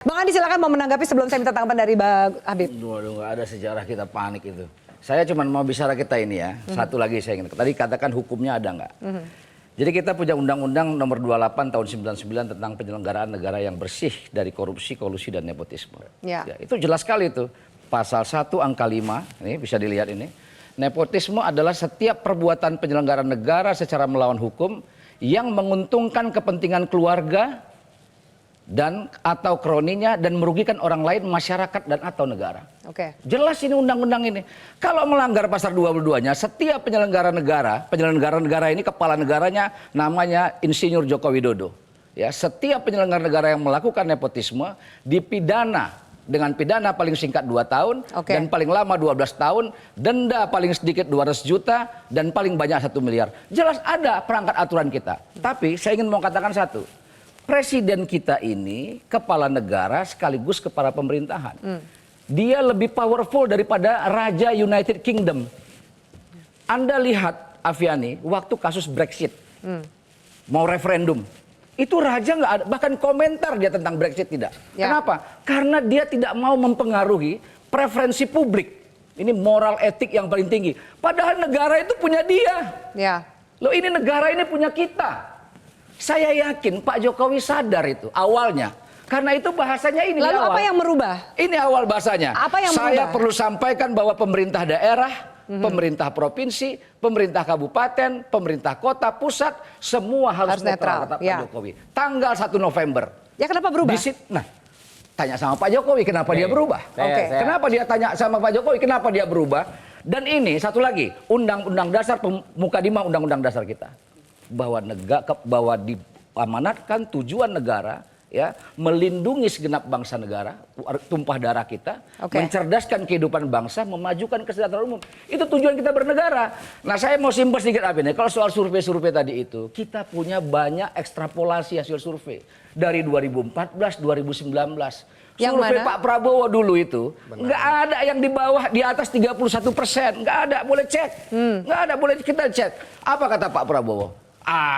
Bang Andi silakan mau menanggapi sebelum saya minta tanggapan dari Bang Habib. Waduh, nggak ada sejarah kita panik itu. Saya cuma mau bicara kita ini ya. Satu lagi saya ingin. Tadi katakan hukumnya ada nggak? Jadi kita punya Undang-Undang Nomor 28 tahun 99 tentang penyelenggaraan negara yang bersih dari korupsi, kolusi dan nepotisme. Ya. Ya, itu jelas sekali itu. Pasal 1 angka 5, ini bisa dilihat ini. Nepotisme adalah setiap perbuatan penyelenggara negara secara melawan hukum yang menguntungkan kepentingan keluarga dan atau kroninya dan merugikan orang lain, masyarakat dan atau negara. Oke. Jelas ini undang-undang ini. Kalau melanggar pasal 22-nya, setiap penyelenggara negara ini kepala negaranya namanya Insinyur Joko Widodo. Ya, setiap penyelenggara negara yang melakukan nepotisme dipidana dengan pidana paling singkat 2 tahun dan paling lama 12 tahun, denda paling sedikit 200 juta dan paling banyak 1 miliar. Jelas ada perangkat aturan kita. Tapi saya ingin mau katakan satu. Presiden kita ini kepala negara sekaligus kepala pemerintahan. Dia lebih powerful daripada Raja United Kingdom. Anda lihat Aviani, waktu kasus Brexit, mau referendum, itu Raja nggak ada, bahkan komentar dia tentang Brexit tidak. Ya. Kenapa? Karena dia tidak mau mempengaruhi preferensi publik. Ini moral etik yang paling tinggi. Padahal negara itu punya dia. Ya. Loh, ini negara ini punya kita. Saya yakin Pak Jokowi sadar itu awalnya. Karena itu bahasanya ini. Lalu apa yang merubah? Ini awal bahasanya. Apa yang Saya merubah? perlu sampaikan bahwa pemerintah daerah, pemerintah provinsi, pemerintah kabupaten, pemerintah kota, pusat, semua harus netral, kata Pak Jokowi. Tanggal 1 November. Ya kenapa berubah? Nah, tanya sama Pak Jokowi kenapa dia berubah. Kenapa dia tanya sama Pak Jokowi kenapa dia berubah. Dan ini satu lagi, Undang-Undang Dasar Muka 5 Undang-Undang Dasar kita. Bahwa diamanatkan tujuan negara ya melindungi segenap bangsa negara, tumpah darah kita, mencerdaskan kehidupan bangsa, memajukan kesejahteraan umum. Itu tujuan kita bernegara. Nah, saya mau simpel sedikit ini. Kalau soal survei-survei tadi itu, kita punya banyak ekstrapolasi hasil survei dari 2014, 2019. Yang survei mana? Pak Prabowo dulu itu nggak ada yang di bawah di atas 31%, nggak ada, boleh cek, nggak ada, boleh kita cek. Apa kata Pak Prabowo?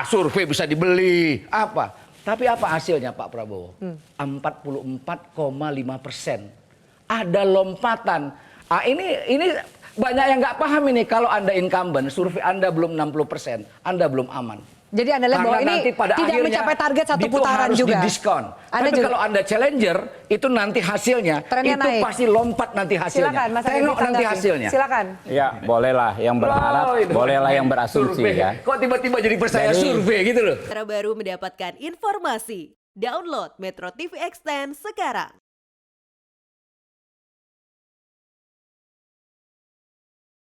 Survei bisa dibeli. Apa? Tapi apa hasilnya Pak Prabowo? 44,5%. Ada lompatan. Ini banyak yang nggak paham ini. Kalau Anda incumbent, survei Anda belum 60%, Anda belum aman. Jadi Anda lihat bahwa ini tidak mencapai target satu putaran harus juga. Didiskon. Tapi kalau Anda challenger, itu nanti hasilnya trennya itu naik. pasti lompat nanti hasilnya. Silakan, Mas Tengok nanti hasilnya. Silakan. Ya, bolehlah yang berharap, bolehlah yang berasumsi survei. ya. Kok tiba-tiba jadi percaya survei gitu loh. Cara baru mendapatkan informasi. Download Metro TV Extend sekarang.